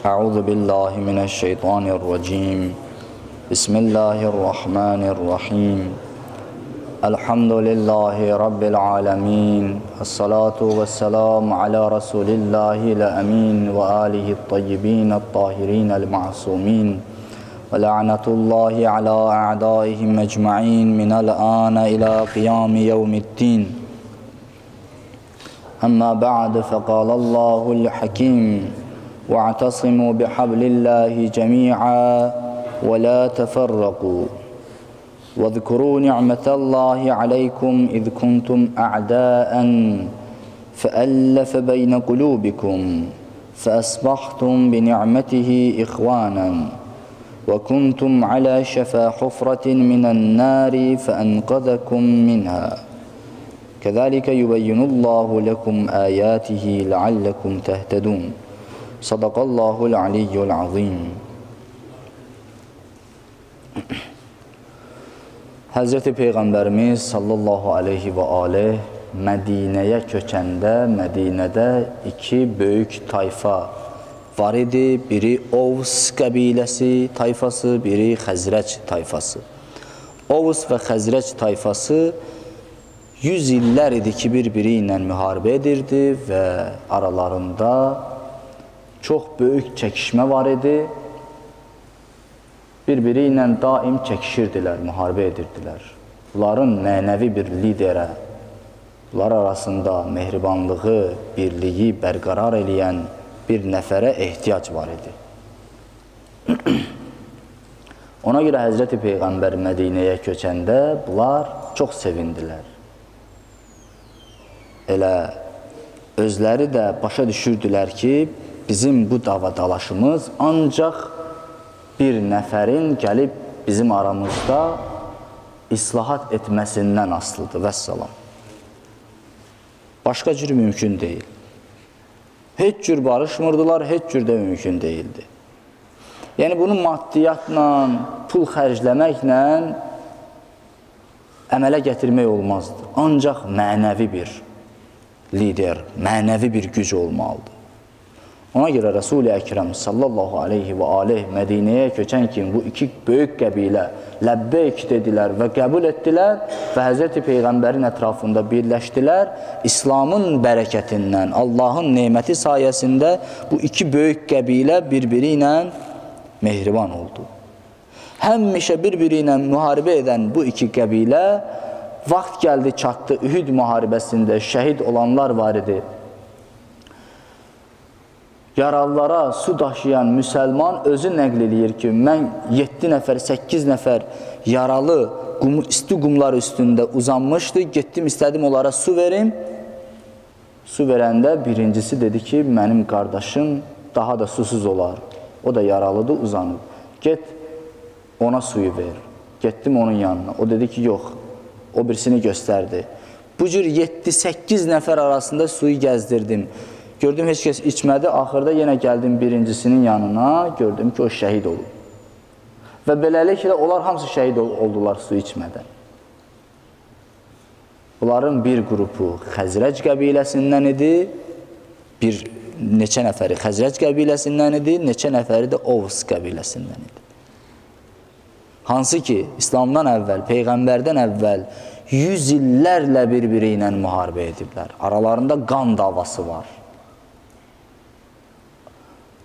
Euzu billahi mineşşeytanirracim. Bismillahirrahmanirrahim. Elhamdülillahi rabbil alamin. Essalatu vesselamu ala Resulillahil emin ve alihi't-tayyibin-et-tahirinel ma'sumin. Ve la'natullahi ala a'daihim ecmaîn minel âne ila kıyâmi yevmiddin. Amma ba'd fekâlallâhu'l hakim. وَاعْتَصِمُوا بِحَبْلِ اللّٰهِ جَمِيعًا وَلَا تَفَرَّقُوا وَاذْكُرُوا نِعْمَةَ اللّٰهِ عَلَيْكُمْ إِذْ كُنْتُمْ أَعْدَاءً فَأَلَّفَ بَيْنَ قُلُوبِكُمْ فَأَصْبَحْتُمْ بِنِعْمَتِهِ إِخْوَانًا وَكُنْتُمْ عَلَى شَفَا حُفْرَةٍ مِنَ النَّارِ فَأَنْقَذَكُمْ مِنْهَا كَذَلِكَ يُبَيِّنُ اللّٰهُ لَكُمْ آيَاتِهِ لَعَلَّكُمْ تَهْتَدُونَ. Sadaqallahul aliyyul azim. Həzrəti Peyğəmbərimiz sallallahu aleyhi və aleyh Mədinəyə köçəndə Mədinədə iki böyük tayfa var idi. Biri Ovs qəbiləsi tayfası, biri Xəzrəc tayfası. Ovs və Xəzrəc tayfası 100 illər idi ki, bir-biri ilə müharibə edirdi və aralarında çox böyük çəkişmə var idi. Bir-biri ilə daim çəkişirdilər, müharibə edirdilər. Bunların mənəvi bir liderə, bunlar arasında mehribanlığı, birliyi bərqərar eləyən bir nəfərə ehtiyac var idi. Ona görə Həzrəti Peyğəmbər Mədinəyə köçəndə bunlar çox sevindilər. Elə özləri də başa düşürdülər ki, bizim bu davadalaşımız ancaq bir nəfərin gəlib bizim aramızda islahat etməsindən asılıdır. Vəssalam. Başqa cür mümkün deyil. Heç cür barışmırdılar, heç cür də mümkün deyildi. Yəni, bunu maddiyyatla, pul xərcləməklə əmələ gətirmək olmazdı. Ancaq mənəvi bir lider, mənəvi bir güc olmalıdır. Ona görə Resul-i Əkrəm sallallahu aleyhi və aleyh Mədinəyə köçən kimi bu iki böyük qəbilə ləbbeyk dedilər və qəbul etdilər və Həzrəti Peyğəmbərin ətrafında birləşdilər. İslamın bərəkətindən, Allahın neməti sayəsində bu iki böyük qəbilə bir-biri ilə mehriban oldu. Həmişə bir-biri ilə müharibə edən bu iki qəbilə vaxt gəldi, çatdı, Ühud müharibəsində şəhid olanlar var idi. Yaralılara su daşıyan müsəlman özü nəql edir ki, mən 7 nəfər, 8 nəfər yaralı isti qumlar üstündə uzanmışdı. Getdim, istədim onlara su verim. Su verəndə birincisi dedi ki, mənim qardaşım daha da susuz olar. O da yaralıdır, uzanıb. Get, ona suyu ver. Getdim onun yanına. O dedi ki, yox. O birisini göstərdi. Bu cür 7-8 nəfər arasında suyu gəzdirdim. Gördüm, heç kəs içmədi. Axırda yenə gəldim birincisinin yanına. Gördüm ki, o şəhid olub. Və beləliklə, onlar hamısı şəhid oldular su içmədən. Bunların bir qrupu Xəzrəc qəbiləsindən idi. Bir neçə nəfəri Xəzrəc qəbiləsindən idi. Neçə nəfəri də Ovs qəbiləsindən idi. Hansı ki, İslamdan əvvəl, Peyğəmbərdən əvvəl 100 illərlə bir-biri ilə müharibə ediblər. Aralarında qan davası var.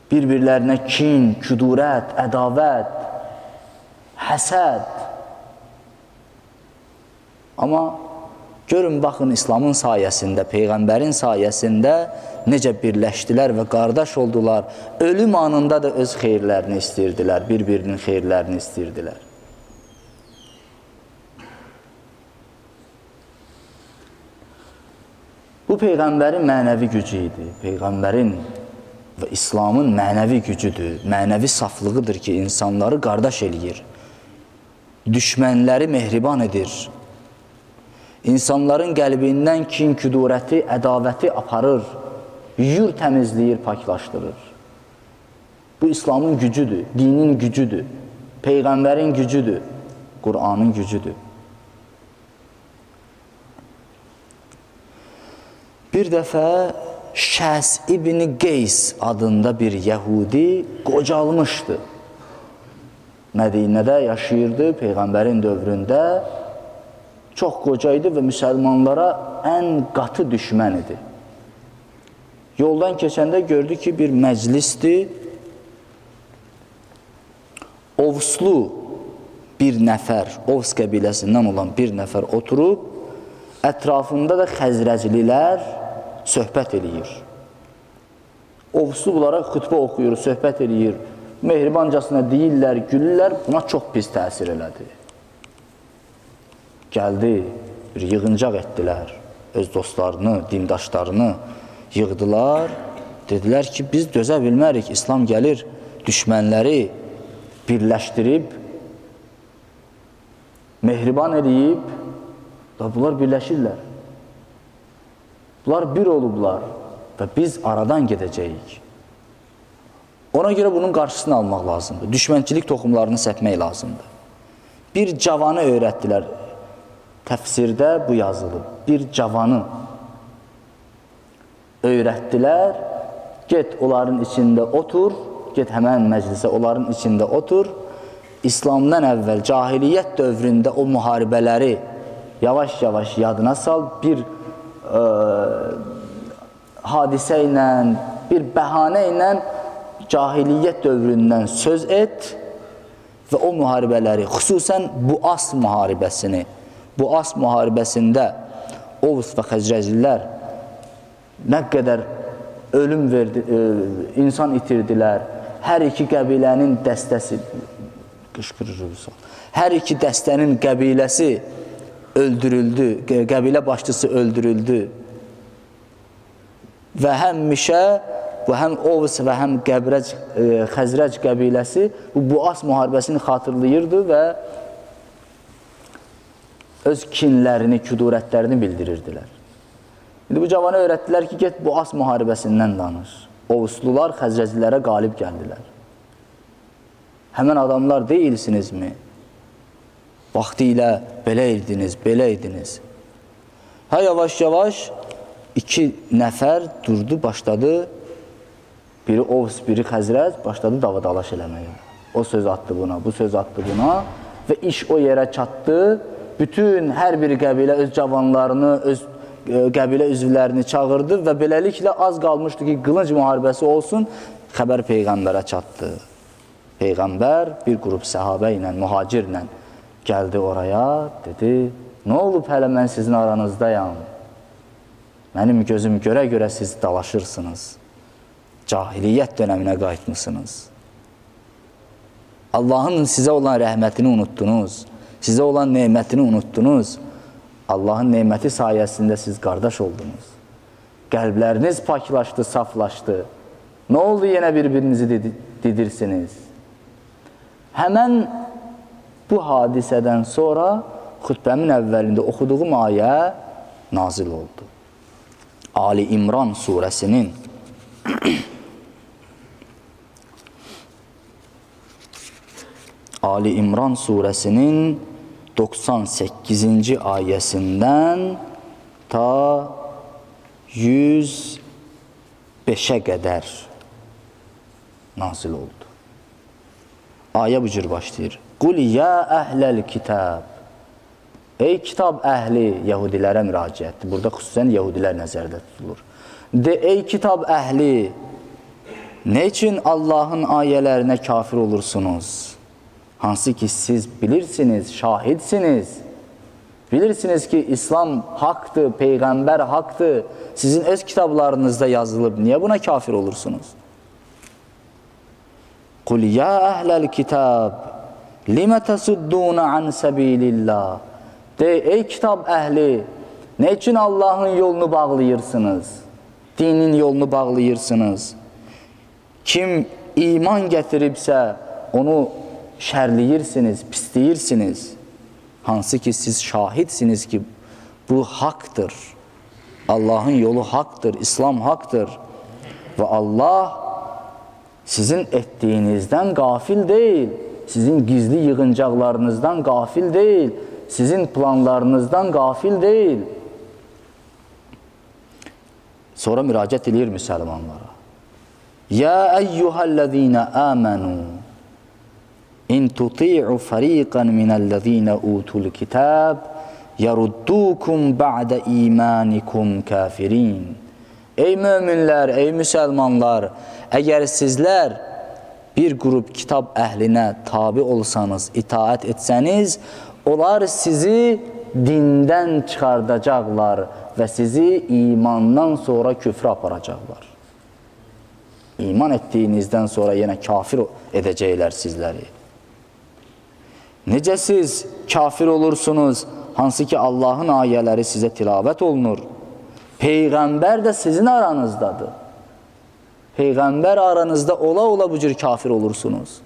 Bir-birlərinə kin, küdurət, ədavət, həsəd. Amma görün, baxın, İslamın sayəsində, Peyğəmbərin sayəsində necə birləşdilər və qardaş oldular. Ölüm anında da öz xeyirlərini istəyirdilər, bir-birinin xeyirlərini istəyirdilər. Bu Peyğəmbərin mənəvi gücü idi. Peyğəmbərin və İslamın mənəvi gücüdür, mənəvi saflığıdır ki, insanları qardaş eləyir, düşmənləri mehriban edir, insanların qəlbindən kin, küdurəti, ədavəti aparır, yuyur, təmizləyir, paklaşdırır. Bu İslamın gücüdür, dinin gücüdür, Peyğəmbərin gücüdür, Qur'anın gücüdür. Bir dəfə Şəs İbn Qeys adında bir Yəhudi qocalmışdı. Mədinədə yaşayırdı, Peyğəmbərin dövründə çox qoca idi və müsəlmanlara ən qatı düşmən idi. Yoldan keçəndə gördü ki, bir məclisdir, Ovslu bir nəfər, Ovs qəbiləsindən olan bir nəfər oturub, ətrafında da xəzrəclilər söhbət eləyir. Ovslu bunlara xütbə oxuyur, söhbət eləyir, mehribancasına deyirlər, gülürlər, buna çox pis təsir elədi. Gəldi, bir yığıncaq etdilər, öz dostlarını, dindaşlarını yığdılar, dedilər ki, biz dözə bilmərik, İslam gəlir, düşmənləri birləşdirib, mehriban eləyib, bunlar birləşirlər. Bunlar bir olublar və biz aradan gedəcəyik. Ona görə bunun qarşısını almaq lazımdır. Düşmənçilik toxumlarını səpmək lazımdır. Bir cavanı öyrətdilər. Təfsirdə bu yazılıb. Bir cavanı öyrətdilər. Get onların içində otur, get həmən məclisə onların içində otur. İslamdan əvvəl cahiliyyət dövründə o müharibələri yavaş-yavaş yadına sal. Bir hadisə ilə, bir bəhanə ilə cahiliyyət dövründən söz et və o müharibələri, xüsusən Buas müharibəsini, Buas müharibəsində Ovs və Xəzrəclilər nə qədər ölüm verdi, insan itirdilər, hər iki qəbilənin dəstəsi, hər iki dəstənin qəbiləsi öldürüldü, qəbilə başçısı öldürüldü və həmişə və həm Ovs və həm Xəzrəc qəbiləsi bu Buas müharibəsini xatırlayırdı və öz kinlərini, küdurətlərini bildirirdilər. İndi bu cavanı öyrətdilər ki, get Buas müharibəsindən danış. Ovslular Xəzrəclilərə qalib gəldilər. Həmən adamlar deyilsinizmi? Vaxtı ilə belə idiniz, belə idiniz. Yavaş-yavaş iki nəfər durdu, başladı. Biri Ovs, biri Xəzrəc, başladı davadalaş eləməyə. O söz atdı buna, bu söz atdı buna və iş o yerə çatdı. Bütün hər bir qəbilə öz cavanlarını, öz qəbilə üzvlərini çağırdı və beləliklə az qalmışdı ki, qılınc müharibəsi olsun, xəbər Peyğəmbərə çatdı. Peyğəmbər bir qrup səhabə ilə, mühacirlə gəldi oraya, dedi, nə olub hələ mən sizin aranızdayam? Mənim gözüm görə-görə siz dalaşırsınız. Cahiliyyət dönəminə qayıtmışsınız. Allahın sizə olan rəhmətini unutdunuz, sizə olan neymətini unutdunuz. Allahın neyməti sayəsində siz qardaş oldunuz. Qəlbləriniz paklaşdı, saflaşdı. Nə oldu yenə bir-birinizi didirsiniz? Həmən bu hadisədən sonra xütbəmin əvvəlində oxuduğum ayə nazil oldu. Ali İmran surəsinin Ali İmran surəsinin 98-ci ayəsindən ta 105-ə qədər nazil oldu. Ayə bu cür başlayır. Qul ya əhləl kitab. Ey kitab əhli, Yəhudilərə müraciətdir. Burada xüsusən Yəhudilər nəzərdə tutulur. De, ey kitab əhli, nə üçün Allahın ayələrinə kafir olursunuz? Hansı ki siz bilirsiniz, şahidsiniz. Bilirsiniz ki İslam haqdır, Peyğəmbər haqdır. Sizin öz kitablarınızda yazılıb. Niyə buna kafir olursunuz? Qul ya əhləl kitab, limə təsudduna an səbilillah. De, ey kitab əhli, nə üçün Allahın yolunu bağlayırsınız? Dinin yolunu bağlayırsınız? Kim iman gətiribsə, onu şərliyirsiniz, pisləyirsiniz. Hansı ki siz şahidsiniz ki bu haqdır. Allahın yolu haqdır, İslam haqdır. Və Allah sizin etdiyinizdən qafil deyil, sizin gizli yığıncaqlarınızdan qafil deyil, sizin planlarınızdan qafil deyil. Sonra müraciət edir müsəlmanlara. Ya eyyuhəl-ləzīnə əmənu in tuti'u fariqan minəl-ləzīnə utul kitab yaruddukum ba'də imanikum kafirin. Ey möminlər, ey müsəlmanlar, əgər sizlər bir qrup kitab əhlinə tabi olsanız, itaət etsəniz, onlar sizi dindən çıxardacaqlar və sizi imandan sonra küfrə aparacaqlar. İman etdiyinizdən sonra yenə kafir edəcəklər sizləri. Necə siz kafir olursunuz, hansı ki Allahın ayələri sizə tilavət olunur? Peyğəmbər də sizin aranızdadır. Peyğəmbər aranızda ola-ola bu cür kafir olursunuz.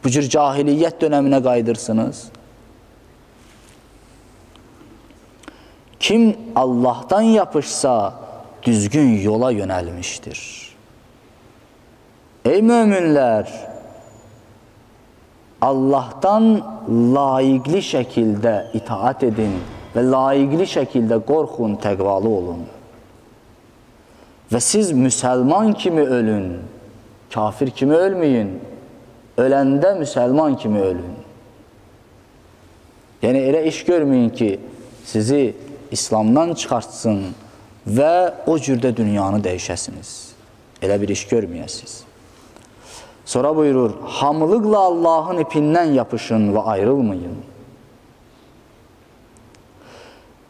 Bu cür cahiliyyət dönəminə qayıdırsınız. Kim Allahdan yapışsa, düzgün yola yönəlmişdir. Ey möminlər, Allahdan layiqli şəkildə itaat edin və layiqli şəkildə qorxun, təqvalı olun. Və siz müsəlman kimi ölün, kafir kimi ölməyin, öləndə müsəlman kimi ölün. Yəni, elə iş görməyin ki, sizi İslamdan çıxartsın və o cürdə dünyanı dəyişəsiniz. Elə bir iş görməyəsiniz. Sonra buyurur, hamılıqla Allahın ipindən yapışın və ayrılmayın.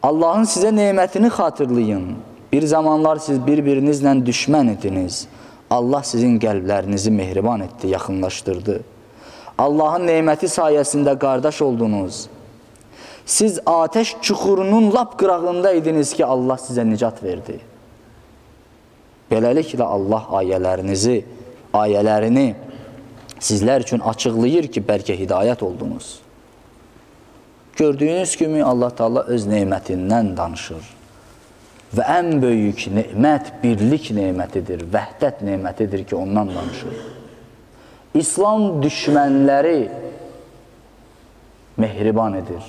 Allahın sizə nemətini xatırlayın. Bir zamanlar siz bir-birinizlə düşmən idiniz. Allah sizin qəlblərinizi mehriban etdi, yaxınlaşdırdı. Allahın neməti sayəsində qardaş oldunuz. Siz ateş çuxurunun lap qırağında idiniz ki, Allah sizə nicat verdi. Beləliklə Allah ayələrini sizlər üçün açıqlayır ki, bəlkə hidayət oldunuz. Gördüyünüz kimi Allah Teala öz nemətindən danışır. Və ən böyük nemət birlik nemətidir, vəhdət nemətidir ki, ondan danışır. İslam düşmənləri mehriban edir.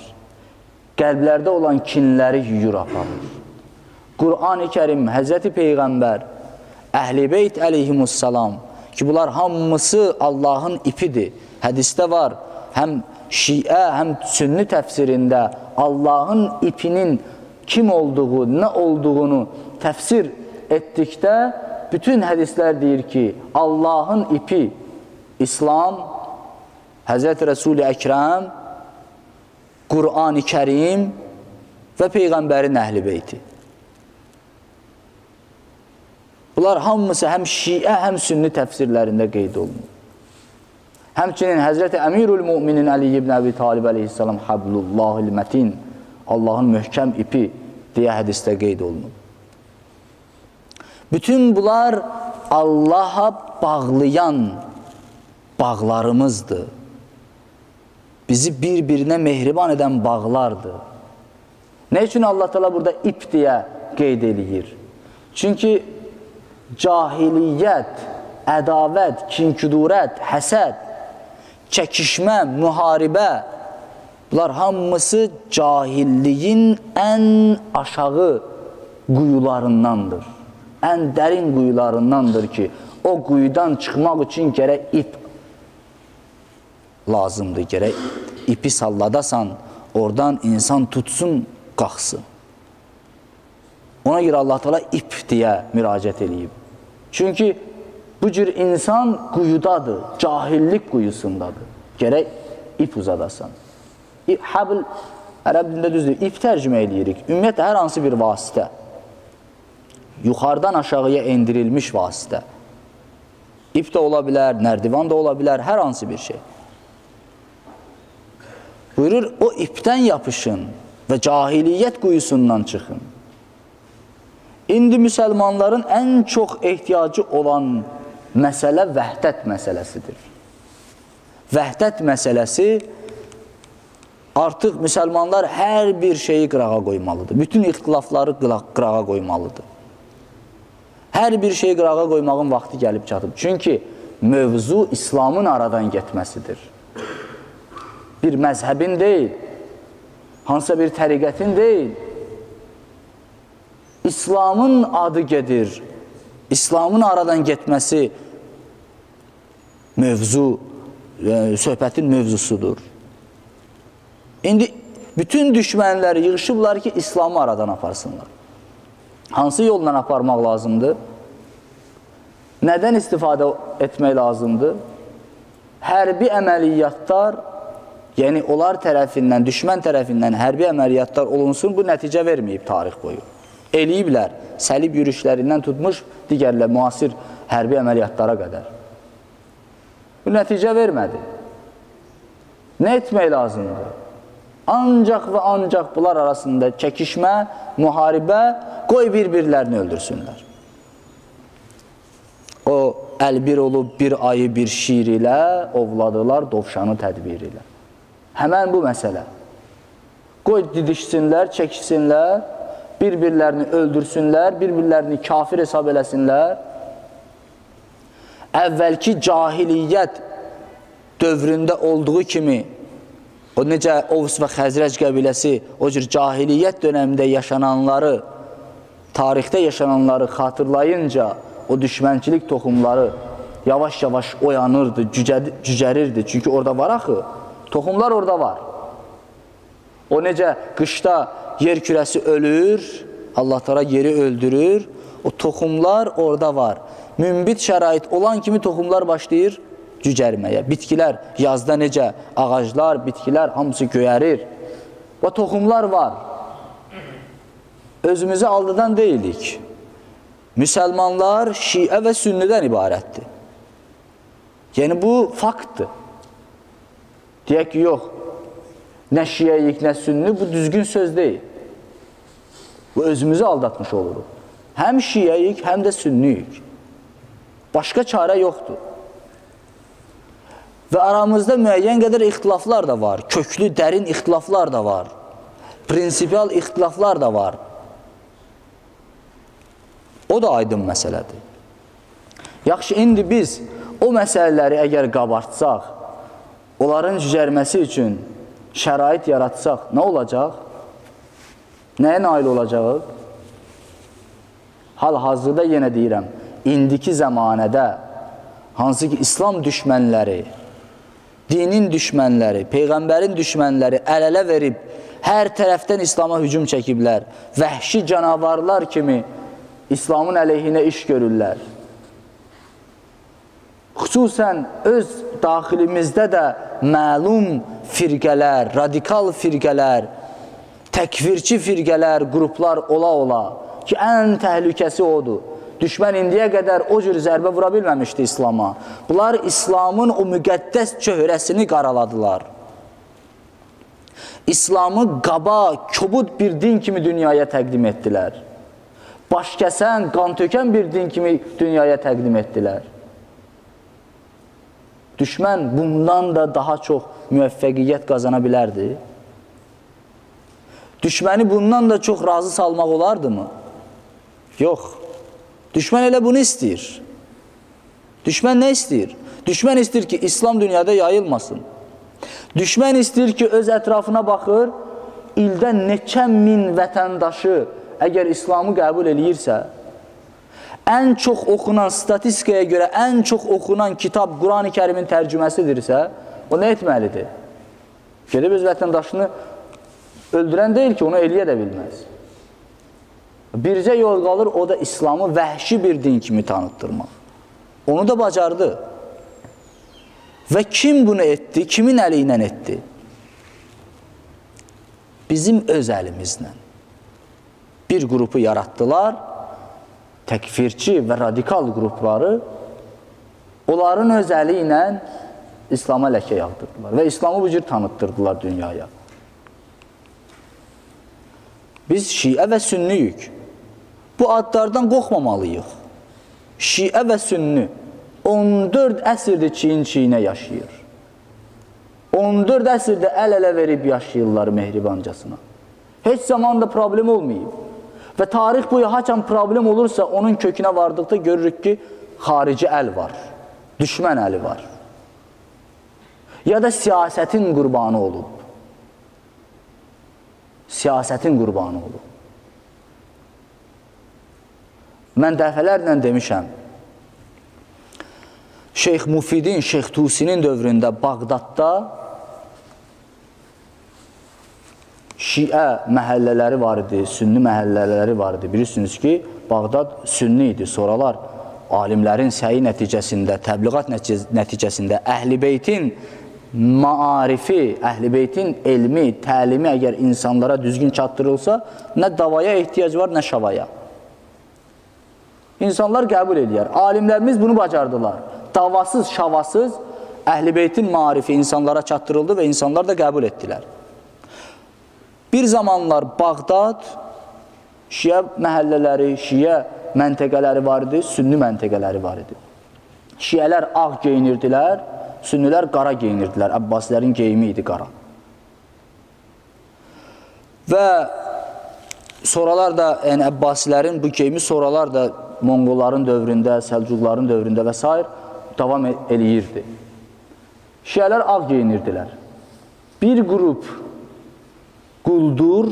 Qəlblərdə olan kinləri yuyur aparır. Qur'an-ı Kərim, Həzrəti Peyğəmbər, Əhl-i Beyt əleyhimussalam ki, bunlar hamısı Allahın ipidir. Hədisdə var, həm Şiə, həm Sünni təfsirində Allahın ipinin kim olduğu, nə olduğunu təfsir etdikdə bütün hədislər deyir ki, Allahın ipi İslam, Həzrəti Rəsul-i Əkrəm, Qur'an-ı Kərim və Peyğəmbərin Əhl-i Beyti. Bunlar hamısı həm Şiə, həm Sünni təfsirlərində qeyd olunur. Həmçinin Həzrəti Əmirül Müminin Əli ibn Əbi Talib əleyhissalam Hablullahil Mətin, Allahın möhkəm ipi deyə hədisdə qeyd olunur. Bütün bunlar Allaha bağlayan bağlarımızdır. Bizi bir-birinə mehriban edən bağlardır. Nə üçün Allah Teala burada ip deyə qeyd eləyir? Çünki cahiliyyət, ədavət, kinküdurət, həsəd, çəkişmə, müharibə, bunlar hamısı cahilliyin ən aşağı quyularındandır. Ən dərin quyularındandır ki, o quyudan çıxmaq üçün gərək ip lazımdır. Gərək ipi salladasan, oradan insan tutsun, qalxsın. Ona görə Allah Teala ip deyə müraciət edib. Çünki bu cür insan quyudadır, cahillik quyusundadır. Gərək ip uzadasan. Habl, ərəb dilində düzdür, ip tərcümə edirik. Ümumiyyətlə, hər hansı bir vasitə. Yuxarıdan aşağıya endirilmiş vasitə. İp də ola bilər, nərdivan da ola bilər, hər hansı bir şey. Buyurur, o ipdən yapışın və cahiliyyət quyusundan çıxın. İndi müsəlmanların ən çox ehtiyacı olan məsələ vəhdət məsələsidir. Vəhdət məsələsi artıq müsəlmanlar hər bir şeyi qırağa qoymalıdır. Bütün ixtilafları qırağa qoymalıdır. Hər bir şeyi qırağa qoymağın vaxtı gəlib çatıb. Çünki mövzu İslamın aradan getməsidir. Bir məzhəbin deyil, hansısa bir təriqətin deyil. İslamın adı gedir. İslamın aradan getməsi mövzu, söhbətin mövzusudur. İndi bütün düşmənləri yığışıblar ki, İslamı aradan aparsınlar. Hansı yolla aparmaq lazımdır? Nədən istifadə etmək lazımdır? Hərbi əməliyyatlar, yəni onlar tərəfindən, düşmən tərəfindən hərbi əməliyyatlar olunsun, bu nəticə verməyib tarix boyu. Eləyiblər, səlib yürüşlərindən tutmuş digərlə müasir hərbi əməliyyatlara qədər. Bu nəticə vermədi. Nə etmək lazımdır? Ancaq və ancaq bunlar arasında çəkişmə, müharibə, qoy bir-birlərini öldürsünlər. O, əlbir olub bir ayı bir şiir ilə ovladılar dovşanı tədbir ilə. Həmən bu məsələ. Qoy didişsinlər, çəkişsinlər, bir-birlərini öldürsünlər, bir-birlərini kafir hesab eləsinlər. Əvvəlki cahiliyyət dövründə olduğu kimi, o necə Ovs və Xəzrəc qəbiləsi o cür cahiliyyət dönəmində yaşananları, tarixdə yaşananları xatırlayınca o düşmənçilik toxumları yavaş-yavaş oyanırdı, cücərirdi. Çünki orada var axı, toxumlar orada var. O necə qışda yer kürəsi ölür, Allah Teala yeri öldürür, o toxumlar orada var. Münbit şərait olan kimi toxumlar başlayır cücərməyə. Bitkilər, yazda necə ağaclar, bitkilər hamısı göyərir. Və toxumlar var. Özümüzü aldıdan deyilik. Müsəlmanlar şiə və sünnidən ibarətdir. Yəni bu faktdır. Deyək ki, yox, nə şiəyik, nə sünni, bu düzgün söz deyil. Bu özümüzü aldatmış oluruq. Həm şiəyik, həm də sünniyik. Başqa çarə yoxdur. Və aramızda müəyyən qədər ixtilaflar da var. Köklü, dərin ixtilaflar da var. Prinsipial ixtilaflar da var. O da aydın məsələdir. Yaxşı, indi biz o məsələləri əgər qabartsaq, onların cücərməsi üçün şərait yaratsaq, nə olacaq? Nəyə nail olacaq? Hal-hazırda yenə deyirəm, indiki zəmanədə hansı ki İslam düşmənləri, dinin düşmənləri, Peyğəmbərin düşmənləri əl-ələ verib, hər tərəfdən İslama hücum çəkiblər, vəhşi canavarlar kimi İslamın əleyhinə iş görürlər. Xüsusən öz daxilimizdə də məlum firqələr, radikal firqələr, təkfirçi firqələr, qruplar ola-ola ki, ən təhlükəsi odur. Düşmən indiyə qədər o cür zərbə vura bilməmişdi İslama. Bunlar İslamın o müqəddəs çöhrəsini qaraladılar. İslamı qaba, kobud bir din kimi dünyaya təqdim etdilər. Baş kəsən, qan tökən bir din kimi dünyaya təqdim etdilər. Düşmən bundan da daha çox müvəffəqiyyət qazana bilərdi. Düşməni bundan da çox razı salmaq olardı mı? Yox. Düşmən elə bunu istəyir. Düşmən nə istəyir? Düşmən istəyir ki, İslam dünyada yayılmasın. Düşmən istəyir ki, öz ətrafına baxır, ildə neçə min vətəndaşı əgər İslamı qəbul eləyirsə, ən çox oxunan, statistikaya görə ən çox oxunan kitab Quran-ı Kərimin tərcüməsidirsə, o nə etməlidir? Gedib öz vətəndaşını öldürən deyil ki, onu eləyə də bilməz. Bircə yol qalır, o da İslamı vəhşi bir din kimi tanıtdırmaq. Onu da bacardı. Və kim bunu etdi? Kimin əli ilə etdi? Bizim öz əlimizlə. Bir qrupu yaratdılar, təkfirçi və radikal qrupları, onların öz əli ilə İslama ləkə yağdırdılar və İslamı bu cür tanıtdırdılar dünyaya. Biz şiə və sünniyik. Bu adlardan qorxmamalıyıq. Şiə və sünni 14 əsrdir çiyin-çiyinə yaşayır. 14 əsrdə əl-ələ verib yaşayırlar mehribancasına. Heç zaman da problem olmayıb. Və tarix boyu haçan problem olursa, onun kökünə vardıqda görürük ki, xarici əl var, düşmən əli var. Ya da siyasətin qurbanı olub. Siyasətin qurbanı olub. Mən dəfələrlə demişəm, Şeyx Mufidin, Şeyx Tusinin dövründə Bağdadda Şiə məhəllələri var idi, sünni məhəllələri var idi. Bilirsiniz ki, Bağdad sünni idi. Sonralar alimlərin səyi nəticəsində, təbliğat nəticəsində Əhl-i Beytin maarifi, Əhl-i Beytin elmi, təlimi əgər insanlara düzgün çatdırılsa, nə davaya ehtiyac var, nə şavaya. İnsanlar qəbul edir. Alimlərimiz bunu bacardılar. Davasız, şavasız Əhl-i Beytin maarifi insanlara çatdırıldı və insanlar da qəbul etdilər. Bir zamanlar Bağdad Şiə məhəllələri, Şiə məntəqələri var idi, sünni məntəqələri var idi. Şiələr ağ geyinirdilər, sünnilər qara geyinirdilər. Abbasilərin geyimi idi qara. Və sonralar da, yəni Abbasilərin bu geyimi sonralar da Monqolların dövründə, Səlcuqların dövründə və s. davam eləyirdi. Şiələr ağ geyinirdilər. Bir qrup quldur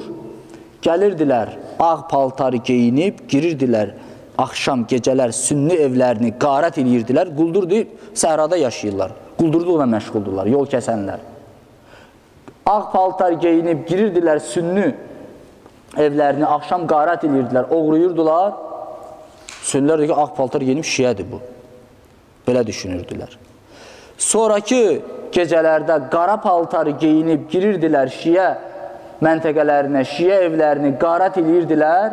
gəlirdilər, ağ paltarı geyinib, girirdilər, axşam, gecələr sünni evlərini qarət eləyirdilər, quldur deyib, səhrada yaşayırlar, quldurluqla məşğuldurlar, yol kəsənlər. Ağ paltar geyinib, girirdilər sünni evlərini, axşam qarət eləyirdilər, oğruyurdular, sünnilər deyir ki, ağ paltar geyinib şiədir bu, belə düşünürdülər. Sonraki gecələrdə qara paltarı geyinib, girirdilər şiə məntəqələrinə, şiə evlərini qarət eləyirdilər.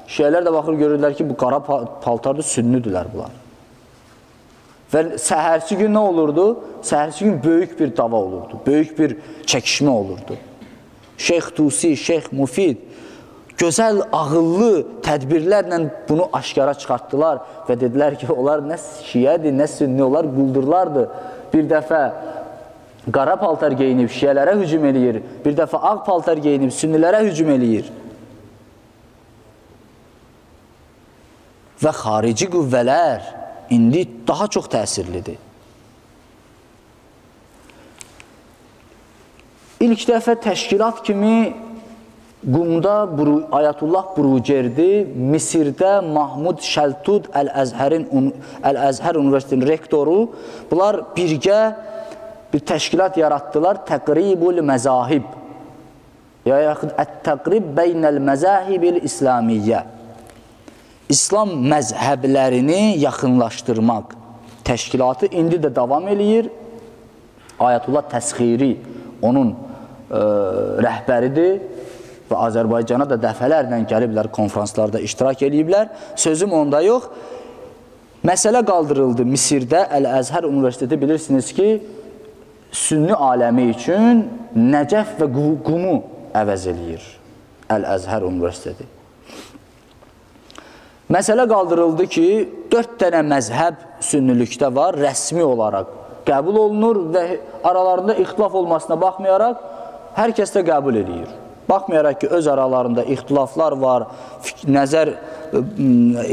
Şiələr də baxır, görürlər ki, bu qara paltarda sünnüdülər bunlar. Və səhərsi gün nə olurdu? Səhərsi gün böyük bir dava olurdu, böyük bir çəkişmə olurdu. Şeyx Tusi, Şeyx Mufid gözəl, ağıllı tədbirlərlə bunu aşkara çıxartdılar və dedilər ki, onlar nə şiədir, nə sünni, onlar quldurlardır. Bir dəfə qara paltar geyinib şiələrə hücum eləyir, bir dəfə ağ paltar geyinib sünnilərə hücum eləyir. Və xarici qüvvələr indi daha çox təsirlidir. İlk dəfə təşkilat kimi Qumda Ayətullah Burucerdi, Misirdə Mahmud Şəltud Əl-Əzhər Universitetinin rektoru, bunlar birgə bir təşkilat yaratdılar, Təqribul Məzahib, ya yaxud Ət-Təqrib Beynəl Məzahibil İslamiyyə, İslam məzhəblərini yaxınlaşdırmaq təşkilatı indi də davam eləyir. Ayətullah Təsxiri onun rəhbəridir və Azərbaycana da dəfələrlə gəliblər, konferanslarda iştirak eləyiblər. Sözüm onda yox. Məsələ qaldırıldı Misirdə, Əl-Əzhər Universiteti bilirsiniz ki, sünni aləmi üçün Nəcəf və Qumu əvəz eləyir Əl-Əzhər Universiteti. Məsələ qaldırıldı ki, 4 dənə məzhəb sünnilikdə var, rəsmi olaraq qəbul olunur və aralarında ixtilaf olmasına baxmayaraq, hər kəs də qəbul edir. Baxmayaraq ki, öz aralarında ixtilaflar var,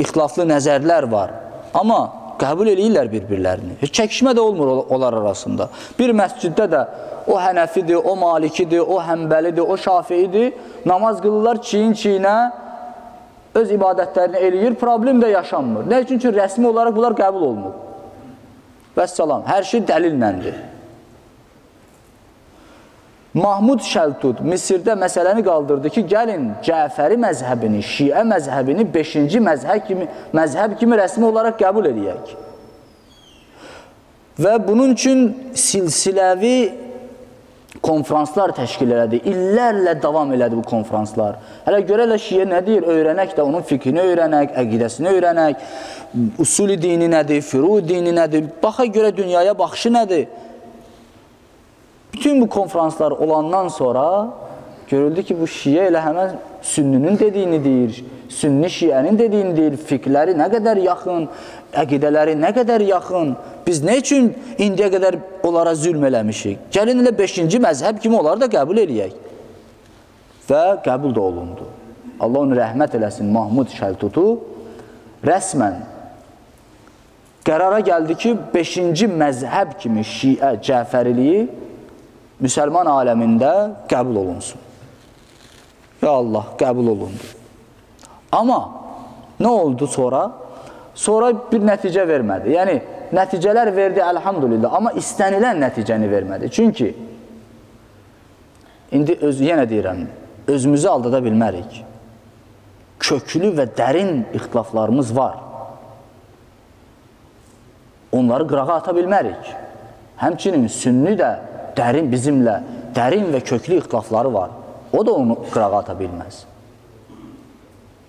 ixtilaflı nəzərlər var. Amma qəbul edirlər bir-birlərini. Çəkişmə də olmur onlar arasında. Bir məsciddə də o Hənəfidir, o Malikidir, o Həmbəlidir, o Şafiidir. Namaz qılırlar çiyin-çiyinə, öz ibadətlərini eləyir, problem də yaşanmır. Nə üçün ki, rəsmi olaraq bunlar qəbul olunur. Vəssalam, hər şey dəlilnəndir. Mahmud Şəltud Misirdə məsələni qaldırdı ki, gəlin Cəfəri məzhəbini, Şiə məzhəbini 5-ci məzhəb kimi rəsmi olaraq qəbul edək. Və bunun üçün silsiləvi konferanslar təşkil elədi. İllərlə davam elədi bu konferanslar. Hələ görələ Şiə nə deyir, öyrənək də onun fikrini öyrənək, əqidəsini öyrənək, usulü dini nədir, furu dini nədir, baxa görə dünyaya baxışı nədir. Bütün bu konferanslar olandan sonra görüldü ki, bu Şiə elə həmən sünninin dediyini deyir, sünni Şiənin dediyini deyir, fikirləri nə qədər yaxın, əqidələri nə qədər yaxın. Biz nə üçün indiyə qədər onlara zülm eləmişik? Gəlin elə 5-ci məzhəb kimi onları da qəbul eləyək. Və qəbul da olundu. Allah onu rəhmət eləsin, Mahmud Şəltutu rəsmən qərara gəldi ki, 5-ci məzhəb kimi Şiə Cəfəriliyi müsəlman aləmində qəbul olunsun. Ya Allah, qəbul olundu. Amma Nə oldu sonra? Sonra bir nəticə vermədi. Yəni, nəticələr verdi, əlhamdülillah, amma istənilən nəticəni vermədi. Çünki, indi yenə deyirəm, özümüzü aldada bilmərik. Köklü və dərin ixtilaflarımız var. Onları qırağa ata bilmərik. Həmçinin sünni də bizimlə dərin və köklü ixtilafları var. O da onu qırağa ata bilməz.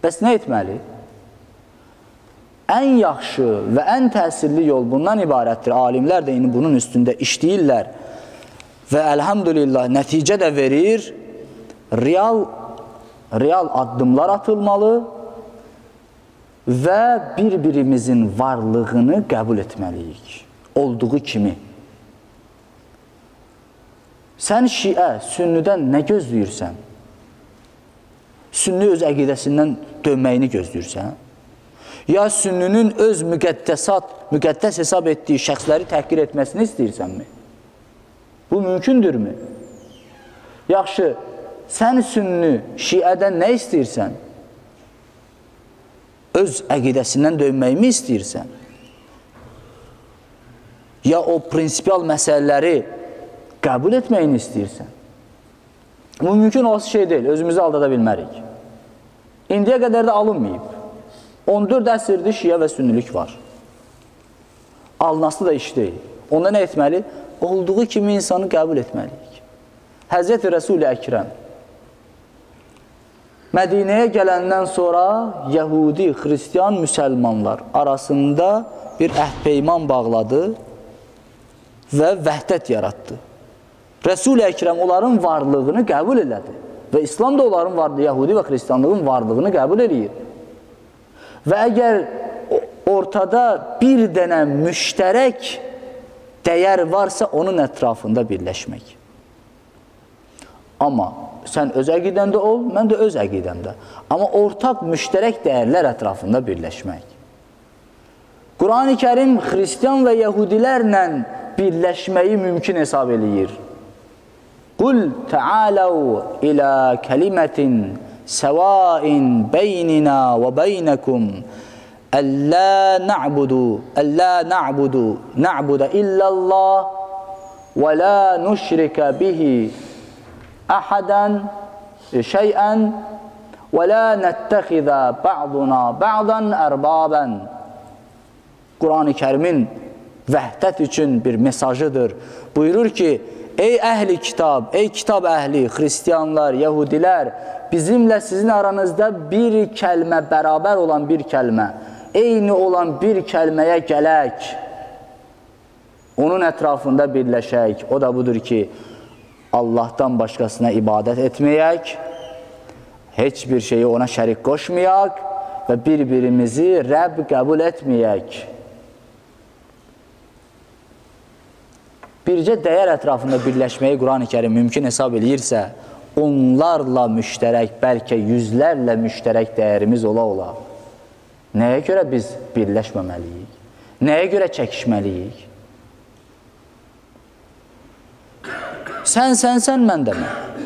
Bəs nə etməli? Ən yaxşı və ən təsirli yol bundan ibarətdir. Alimlər də indi bunun üstündə işləyirlər və əlhamdülillah nəticə də verir. Real addımlar atılmalı və bir-birimizin varlığını qəbul etməliyik. Olduğu kimi. Sən şiə, sünnidən nə gözləyirsən? Sünni öz əqidəsindən dönməyini gözləyirsən? Ya sünninin öz müqəddəs hesab etdiyi şəxsləri təhqir etməsini istəyirsənmi? Bu mümkündürmü? Yaxşı, sən sünni, şiədən nə istəyirsən? Öz əqidəsindən dönməyimi istəyirsən? Ya o prinsipial məsələləri qəbul etməyini istəyirsən? Bu mümkün olası şey deyil, özümüzü aldada bilmərik. İndiyə qədər də alınmayıb. 14 əsrdir şiə və sünnilik var. Alınası da iş deyil. Onda nə etməli? Olduğu kimi insanı qəbul etməliyik. Həzrəti Rəsul-i Əkrəm Mədinəyə gələndən sonra Yəhudi, Xristiyan, müsəlmanlar arasında bir əhd-peyman bağladı və vəhdət yaratdı. Rəsul-i Əkrəm onların varlığını qəbul elədi və İslam da onların varlığı, Yəhudi və Xristiyanlığın varlığını qəbul edir. Və əgər ortada bir dənə müştərək dəyər varsa, onun ətrafında birləşmək. Amma sən öz əqidəndə ol, mən də öz əqidəmdə. Amma ortaq müştərək dəyərlər ətrafında birləşmək. Quran-ı Kərim Xristiyan və Yəhudilərlə birləşməyi mümkün hesab eləyir. Qul təaləv ilə kəlimətin səvain beynina və beynəkum əllə na'budu illallah və la nüşrikə bihi əhədən şeyən və la nəttəxizə ba'duna ba'dan ərbabən. Quran-ı Kərimin vəhdət üçün bir mesajıdır. Buyurur ki, ey əhli kitab, ey kitab əhli, xristiyanlar, yəhudilər, bizimlə sizin aranızda bir kəlmə, bərabər olan bir kəlmə, eyni olan bir kəlməyə gələk, onun ətrafında birləşək. O da budur ki, Allahdan başqasına ibadət etməyək, heç bir şeyi ona şərik qoşmayaq və bir-birimizi Rəbb qəbul etməyək. Bircə dəyər ətrafında birləşməyi Quran-ı Kərim mümkün hesab eləyirsə, onlarla müştərək, bəlkə yüzlərlə müştərək dəyərimiz ola-ola. Nəyə görə biz birləşməməliyik? Nəyə görə çəkişməliyik? Sən, mən də mən.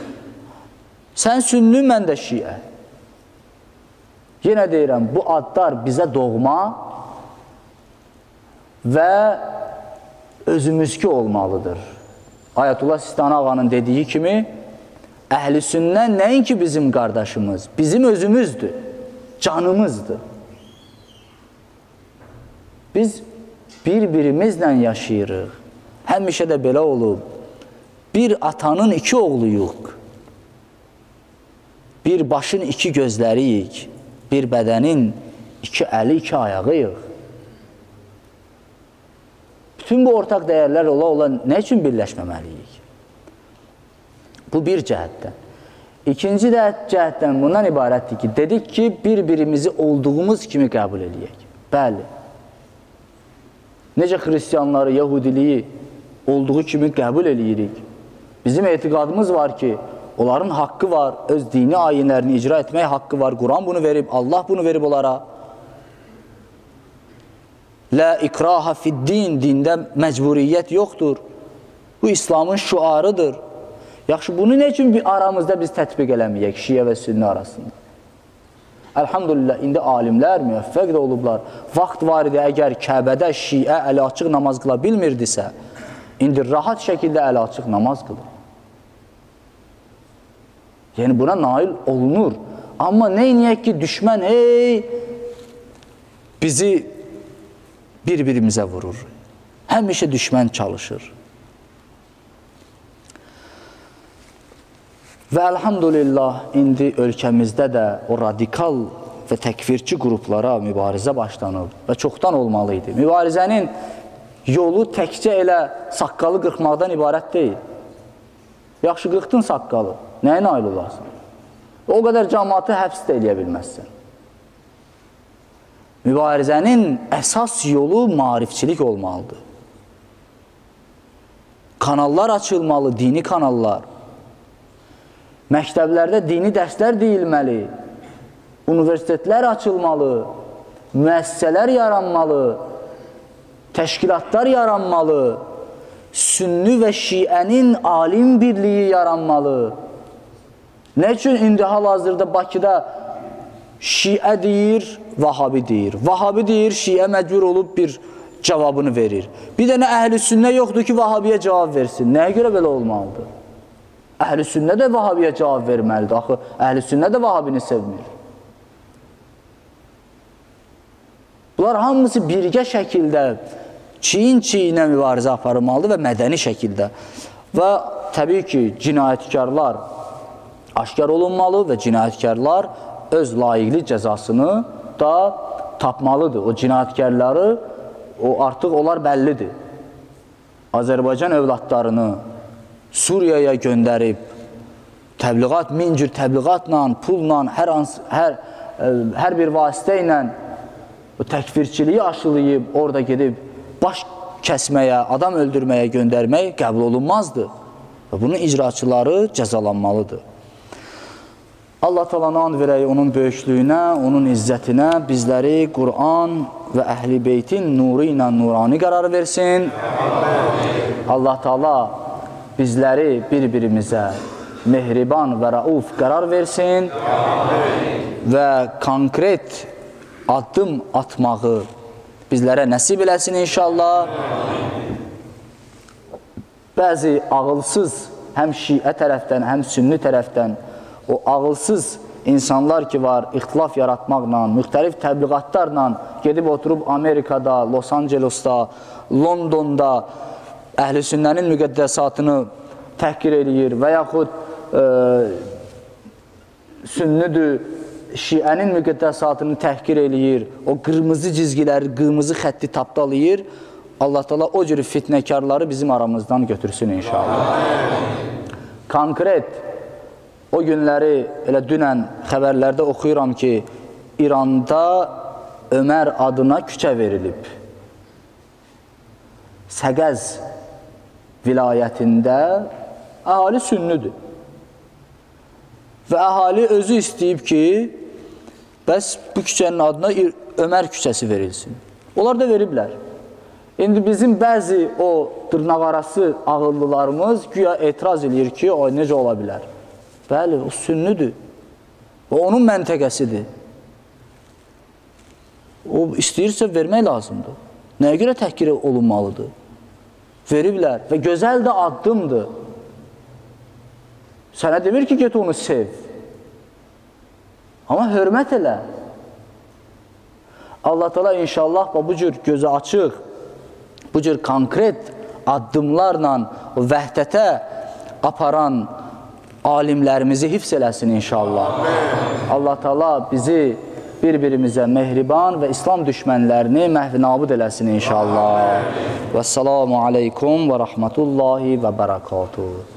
Sən sünni, mən də şiə. Yenə deyirəm, bu adlar bizə doğma və özümüzki olmalıdır. Ayətullah Sistani ağanın dediyi kimi, əhl-i sünnə nəinki bizim qardaşımız, bizim özümüzdür, canımızdır. Biz bir-birimizlə yaşayırıq. Həmişə də belə olub. Bir atanın iki oğluyuq. Bir başın iki gözləriyik. Bir bədənin iki əli, iki ayağıyıq. Bütün bu ortaq dəyərlər ola-ola nə üçün birləşməməliyik? Bu bir cəhətdən. İkinci cəhətdən bundan ibarətdir ki, dedik ki, bir-birimizi olduğumuz kimi qəbul edək. Bəli. Necə xristiyanları, yəhudiliyi olduğu kimi qəbul edirik. Bizim etiqadımız var ki, onların haqqı var, öz dini ayinlərini icra etmək haqqı var. Quran bunu verib, Allah bunu verib onlara. La ikraha fid-din, dində məcburiyyət yoxdur. Bu İslamın şüarıdır. Yaxşı, bunu nə üçün aramızda biz tətbiq eləməyək, şiə və sünni arasında? Əlhamdülillah, indi alimlər müvəffəq də olublar. Vaxt var idi, əgər Kəbədə şiə əli açıq namaz qıla bilmirdisə, indi rahat şəkildə əli açıq namaz qılır. Yəni, buna nail olunur. Amma neyniyək ki, düşmən bizi bir-birimizə vurur. Həmişə düşmən çalışır. Və əlhamdülillah, indi ölkəmizdə də o radikal və təkfirçi qruplara mübarizə başlanıb və çoxdan olmalı idi. Mübarizənin yolu təkcə elə saqqalı qırxmaqdan ibarət deyil. Yaxşı qırxdın saqqalı, nəyə nail olarsan? O qədər cəmaatı həbs də eləyə bilməzsən. Mübarizənin əsas yolu maarifçilik olmalıdır. Kanallar açılmalı, dini kanallar. Məktəblərdə dini dərslər deyilməli, universitetlər açılmalı, müəssisələr yaranmalı, təşkilatlar yaranmalı, sünni və şiənin alim birliyi yaranmalı. Nə üçün indi hal-hazırda Bakıda şiə deyir, vahabi deyir. Vahabi deyir, şiə məcbur olub bir cavabını verir. Bir dənə əhl-i sünnə yoxdur ki, vahabiyə cavab versin. Nəyə görə belə olmalıdır? Əhl-i sünnə də vahabiyə cavab verməlidir. Axı, əhl-i sünnə də vahabini sevmir. Bunlar hamısı birgə şəkildə çiyin-çiyinə mübarizə aparılmalıdır və mədəni şəkildə. Və təbii ki, cinayətkarlar aşkar olunmalı və cinayətkarlar öz layiqli cəzasını da tapmalıdır. O cinayətkarları, artıq onlar bəllidir. Azərbaycan övladlarını Suriyaya göndərib, təbliğat, min cür təbliğatla, pulla, hər bir vasitə ilə təkfirçiliyi aşılayıb, orada gedib baş kəsməyə, adam öldürməyə göndərmək qəbul olunmazdır. Və bunun icraçıları cəzalanmalıdır. Allah Taala'na and verək onun böyüklüyünə, onun izzətinə, bizləri Qur'an və Əhl-i Beytin nuru ilə nurani qərar versin. Allah Taala bizləri bir-birimizə mehriban və rauf qərar versin və konkret addım atmağı bizlərə nəsib eləsin inşallah. Bəzi ağılsız, həm şiə tərəfdən, həm sünni tərəfdən o ağılsız insanlar ki var, ixtilaf yaratmaqla, müxtəlif təbliğatlarla gedib oturub Amerikada, Los Angeles'da, Londonda Əhl-i sünnənin müqəddəsatını təhqir eləyir və yaxud sünnidir, şiənin müqəddəsatını təhqir eləyir, o qırmızı cizgiləri, qırmızı xətti tapdalayır. Allah Taala o cür fitnəkarları bizim aramızdan götürsün inşallah. Konkret, o günləri, elə dünən xəbərlərdə oxuyuram ki, İranda Ömər adına küçə verilib. Səqəz vilayətində əhali sünnidir. Və əhali özü istəyib ki, bəs bu küçənin adına Ömər küçəsi verilsin. Onlar da veriblər. İndi bizim bəzi o dırnaqarası ağıllılarımız güya etiraz edir ki, o necə ola bilər? Bəli, o sünnidir. O onun məntəqəsidir. O istəyirsə vermək lazımdır. Nəyə görə təhqir olunmalıdır? Veriblər və gözəl də addımdır. Sənə demir ki, get onu sev. Amma hörmət elə. Allah Teala inşallah bu cür gözü açıq, bu cür konkret addımlarla vəhdətə aparan alimlərimizi hifz eləsin inşallah. Allah Teala bizi bir-birimizə mehriban və İslam düşmənlərini məhv-nabud eləsin inşallah. Vəssalamu aleykum və rəhmətullahi və bərəkatuhu.